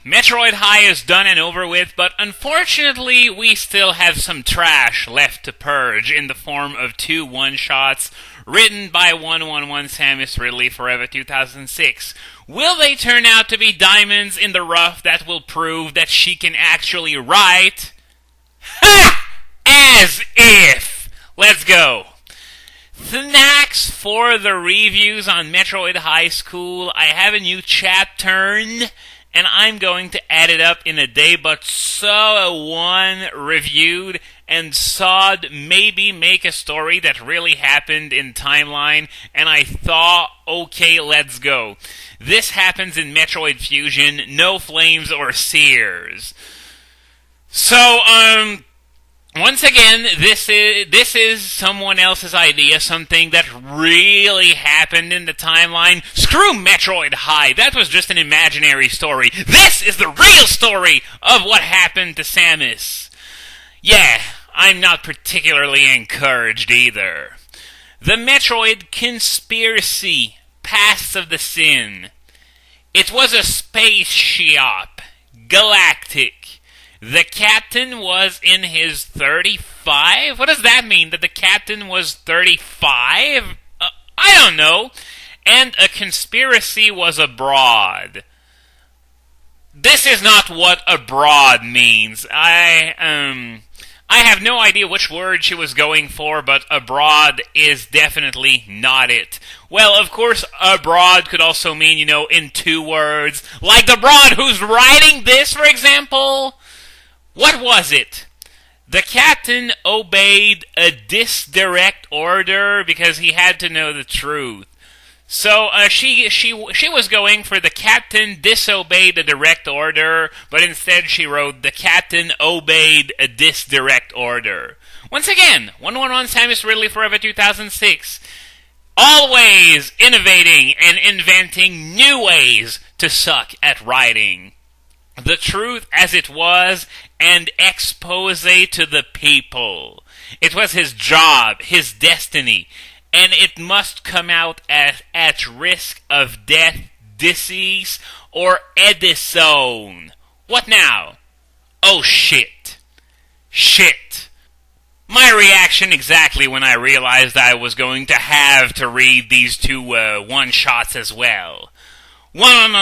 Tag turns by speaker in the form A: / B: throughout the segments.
A: Metroid High is done and over with, but unfortunately we still have some trash left to purge in the form of 2 one-shots written by 111 Samus Ridley Forever 2006. Will they turn out to be diamonds in the rough that will prove that she can actually write? Ha! As if! Let's go! Thanks for the reviews on Metroid High School. I have a new chapter, and I'm going to add it up in a day, but saw one reviewed and sawed maybe make a story that really happened in timeline, and I thought, okay, let's go. This happens in Metroid Fusion, no flames or sears. So, once again, this is someone else's idea, something that really happened in the timeline. Screw Metroid High, that was just an imaginary story. This is the real story of what happened to Samus. Yeah, I'm not particularly encouraged either. The Metroid Conspiracy, Paths of the Sin. It was a spaceship, galactic. The captain was in his 35? What does that mean? That the captain was 35? I don't know. And a conspiracy was abroad. This is not what abroad means. I have no idea which word she was going for, but abroad is definitely not it. Well, of course, abroad could also mean, in 2 words. Like the broad who's writing this, for example. What was it? The captain obeyed a disdirect order because he had to know the truth. So she was going for the captain disobeyed a direct order, but instead she wrote the captain obeyed a disdirect order. Once again, 111 Samus Ridley Forever 2006. Always innovating and inventing new ways to suck at writing. The truth as it was, and expose to the people. It was his job, his destiny, and it must come out at risk of death, disease, or Edison. What now? Oh shit. Shit. My reaction exactly when I realized I was going to have to read these 2 one-shots as well. One.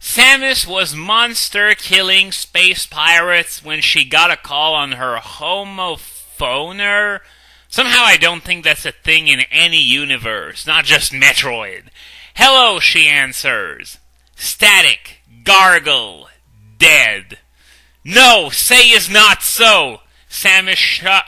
A: Samus was monster-killing space pirates when she got a call on her homophoner. Somehow I don't think that's a thing in any universe, not just Metroid. Hello, she answers. Static, gargle, dead. No, say is not so. Samus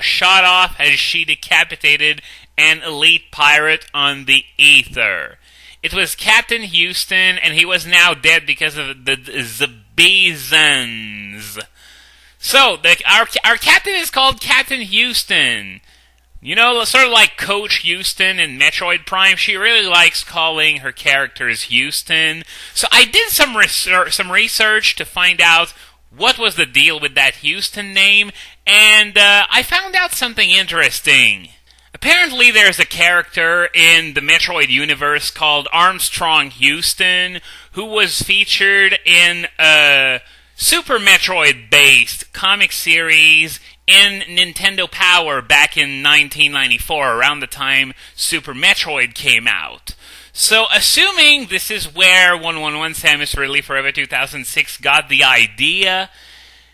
A: shot off as she decapitated an elite pirate on the ether. It was Captain Houston, and he was now dead because of the Zebizans. So, our captain is called Captain Houston. Sort of like Coach Houston in Metroid Prime. She really likes calling her characters Houston. So I did some research to find out what was the deal with that Houston name, and I found out something interesting. Apparently there's a character in the Metroid universe called Armstrong Houston who was featured in a Super Metroid-based comic series in Nintendo Power back in 1994, around the time Super Metroid came out. So, assuming this is where 111 Samus Ridley Forever 2006 got the idea,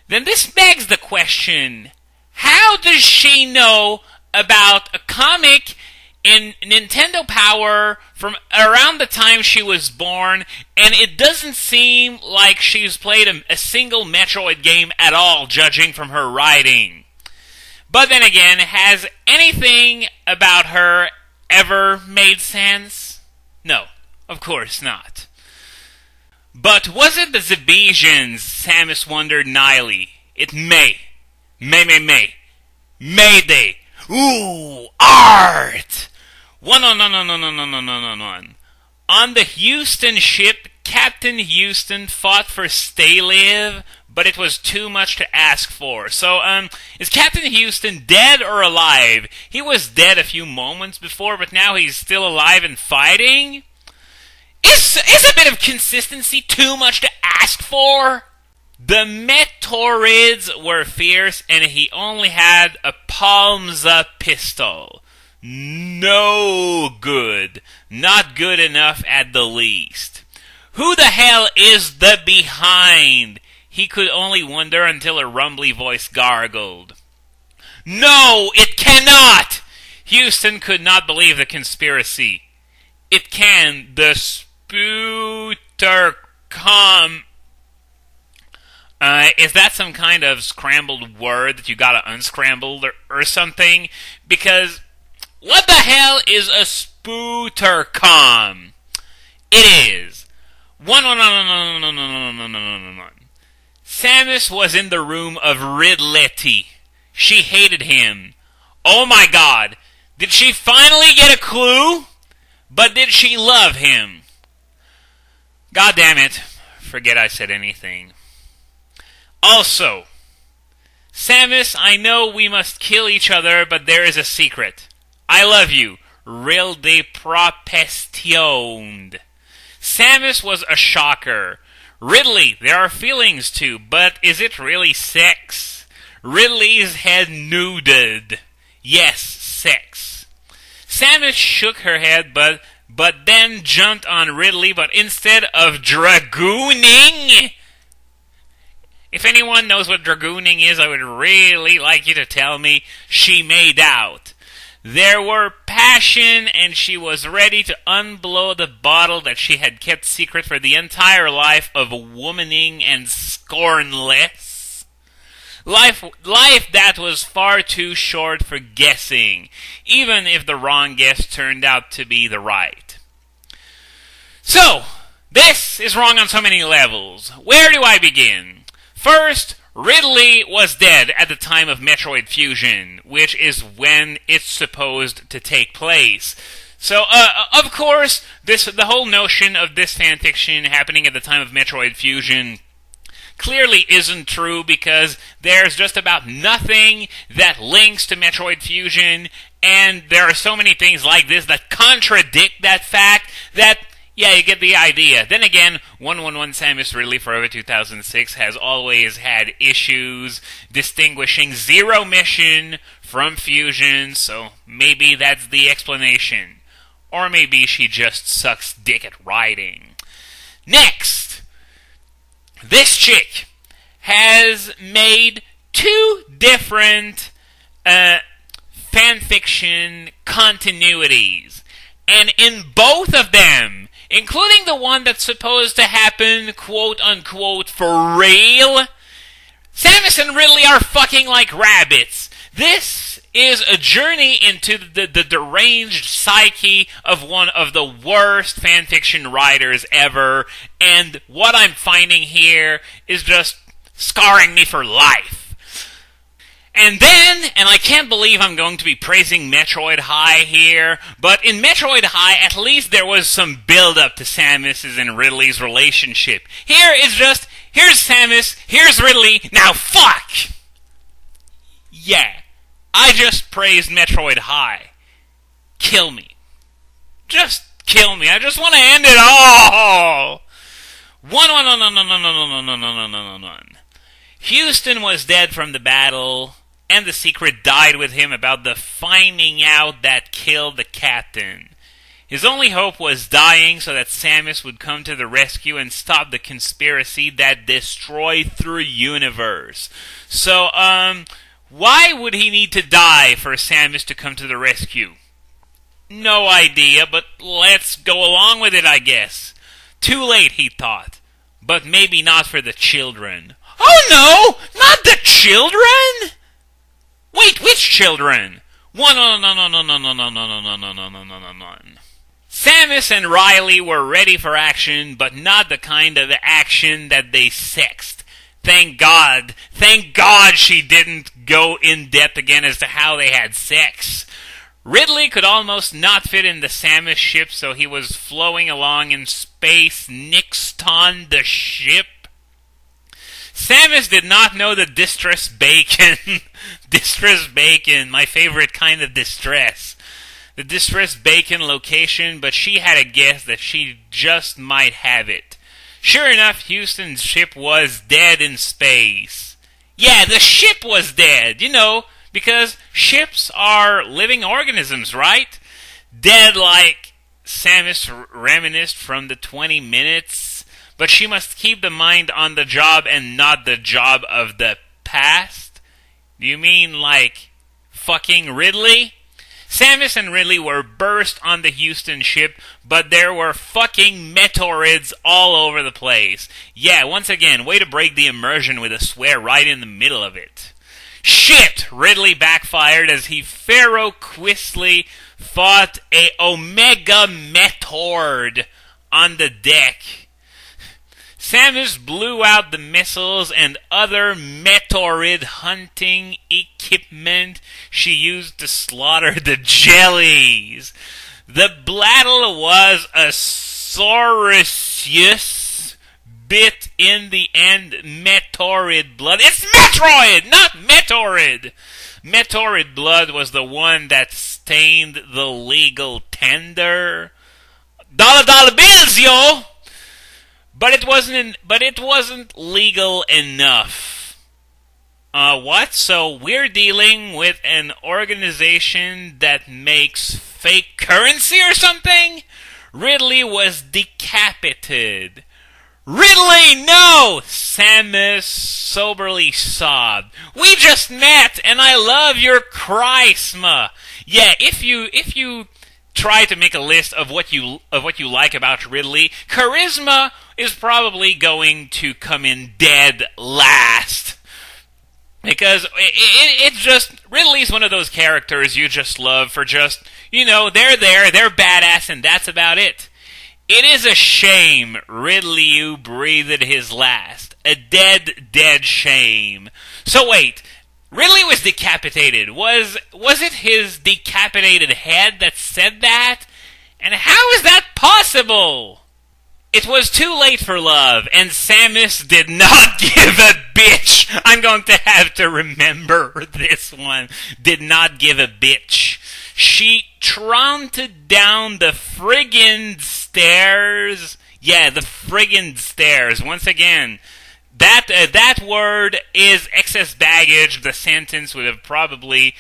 A: then this begs the question, how does she know about a comic in Nintendo Power from around the time she was born, and it doesn't seem like she's played a single Metroid game at all, judging from her writing. But then again, has anything about her ever made sense? No, of course not. But was it the Zebesians, Samus wondered naively? It may. May they? Ooh, art! One. On the Houston ship, Captain Houston fought for Stay Live, but it was too much to ask for. So, is Captain Houston dead or alive? He was dead a few moments before, but now he's still alive and fighting? Is a bit of consistency too much to ask for? The Metroids were fierce, and he only had a palms-up pistol. No good. Not good enough at the least. Who the hell is the behind? He could only wonder until a rumbly voice gargled. No, it cannot! Houston could not believe the conspiracy. It can. The Spootercom. Is that some kind of scrambled word that you gotta unscramble or something? Because what the hell is a Spootercom? It is. One. Samus was in the room of Ridley. She hated him. Oh my god. Did she finally get a clue? But did she love him? God damn it. Forget I said anything. Also, Samus, I know we must kill each other, but there is a secret. I love you. Real de propestioned. Samus was a shocker. Ridley, there are feelings too, but is it really sex? Ridley's head nodded. Yes, sex. Samus shook her head, but then jumped on Ridley, but instead of dragooning... If anyone knows what dragooning is, I would really like you to tell me. She made out. There were passion, and she was ready to unblow the bottle that she had kept secret for the entire life of womaning and scornless. Life that was far too short for guessing, even if the wrong guess turned out to be the right. So, this is wrong on so many levels. Where do I begin? First, Ridley was dead at the time of Metroid Fusion, which is when it's supposed to take place. So, of course, the whole notion of this fanfiction happening at the time of Metroid Fusion clearly isn't true, because there's just about nothing that links to Metroid Fusion, and there are so many things like this that contradict that fact that, yeah, you get the idea. Then again, 111 Samus Ridley Forever 2006 has always had issues distinguishing Zero Mission from Fusion, so maybe that's the explanation. Or maybe she just sucks dick at writing. Next! This chick has made 2 different fanfiction continuities. And in both of them, including the one that's supposed to happen, quote-unquote, for real, Samus and Ridley are fucking like rabbits. This is a journey into the deranged psyche of one of the worst fanfiction writers ever, and what I'm finding here is just scarring me for life. And then, and I can't believe I'm going to be praising Metroid High here, but in Metroid High, at least there was some build-up to Samus's and Ridley's relationship. Here is just, here's Samus, here's Ridley, now fuck! Yeah, I just praised Metroid High. Kill me. Just kill me. I just want to end it all! One. Houston was dead from the battle, and the secret died with him about the finding out that killed the captain. His only hope was dying so that Samus would come to the rescue and stop the conspiracy that destroyed the universe. So, why would he need to die for Samus to come to the rescue? No idea, but let's go along with it, I guess. Too late, he thought. But maybe not for the children. Oh no! Not the children! Wait, which children? Samus and Riley were ready for action, but not the kind of action that they sexed. Thank God she didn't go in depth again as to how they had sex. Ridley could almost not fit in the Samus ship, so he was flowing along in space next on the ship. Samus did not know the distress bacon. Distress bacon, my favorite kind of distress. the distressed bacon location, but she had a guess that she just might have it. Sure enough, Houston's ship was dead in space. Yeah, the ship was dead, because ships are living organisms, right? Dead like Samus reminisced from the 20 minutes, but she must keep the mind on the job and not the job of the past? Do you mean like fucking Ridley? Samus and Ridley were burst on the Houston ship, but there were fucking Metroids all over the place. Yeah, once again, way to break the immersion with a swear right in the middle of it. Shit! Ridley backfired as he Pharaoh-Quistly fought a Omega Metroid on the deck. Samus blew out the missiles and other Metroid hunting equipment she used to slaughter the jellies. The battle was a Saurus bit in the end. Metroid blood. It's Metroid, not Metroid! Metroid blood was the one that stained the legal tender. Dollar bills, yo! But it wasn't legal enough. What? So we're dealing with an organization that makes fake currency or something? Ridley was decapitated. Ridley, no! Samus soberly sobbed. We just met, and I love your charisma. Yeah, if you try to make a list of what you like about Ridley, charisma is probably going to come in dead last. Because it's just, Ridley's one of those characters you just love for just, they're there, they're badass, and that's about it. It is a shame Ridley breathed his last. A dead shame. So wait, Ridley was decapitated. Was it his decapitated head that said that? And how is that possible? It was too late for love, and Samus did not give a bitch. I'm going to have to remember this one. Did not give a bitch. She tromped down the friggin' stairs. Yeah, the friggin' stairs. Once again, that word is excess baggage. The sentence would have probably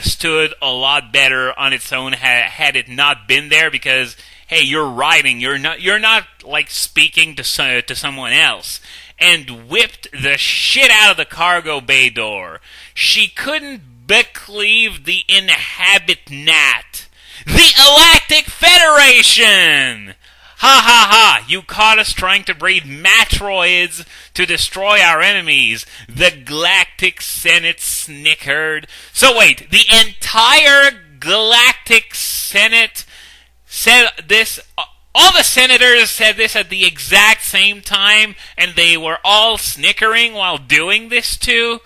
A: stood a lot better on its own had it not been there, because hey, you're writing. You're not like speaking to someone else. And whipped the shit out of the cargo bay door. She couldn't becleave the inhabitant. The Galactic Federation! Ha ha ha! You caught us trying to breed Metroids to destroy our enemies. The Galactic Senate snickered. So wait, the entire Galactic Senate said this. All the senators said this at the exact same time, and they were all snickering while doing this too?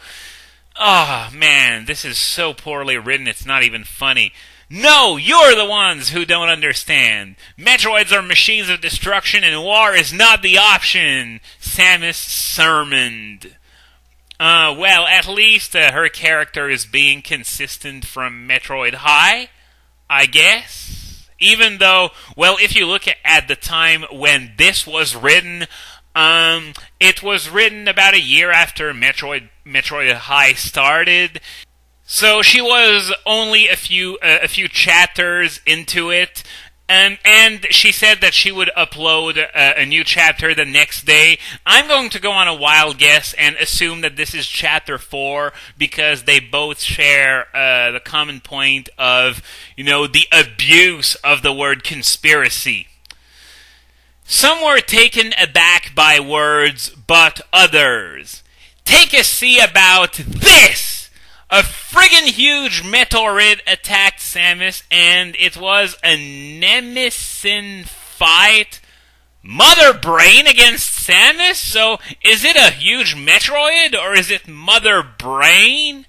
A: Oh, man, this is so poorly written, it's not even funny. No, you're the ones who don't understand. Metroids are machines of destruction, and war is not the option, Samus sermoned. Well, at least her character is being consistent from Metroid High, I guess. Even though, well, if you look at the time when this was written, it was written about a year after Metroid High started. So she was only a few chapters into it, and she said that she would upload a new chapter the next day. I'm going to go on a wild guess and assume that this is chapter 4, because they both share the common point of, the abuse of the word conspiracy. Some were taken aback by words, but others. Take a see about this! A friggin' huge Metroid attacked Samus, and it was a nemesis fight. Mother Brain against Samus? So, is it a huge Metroid, or is it Mother Brain?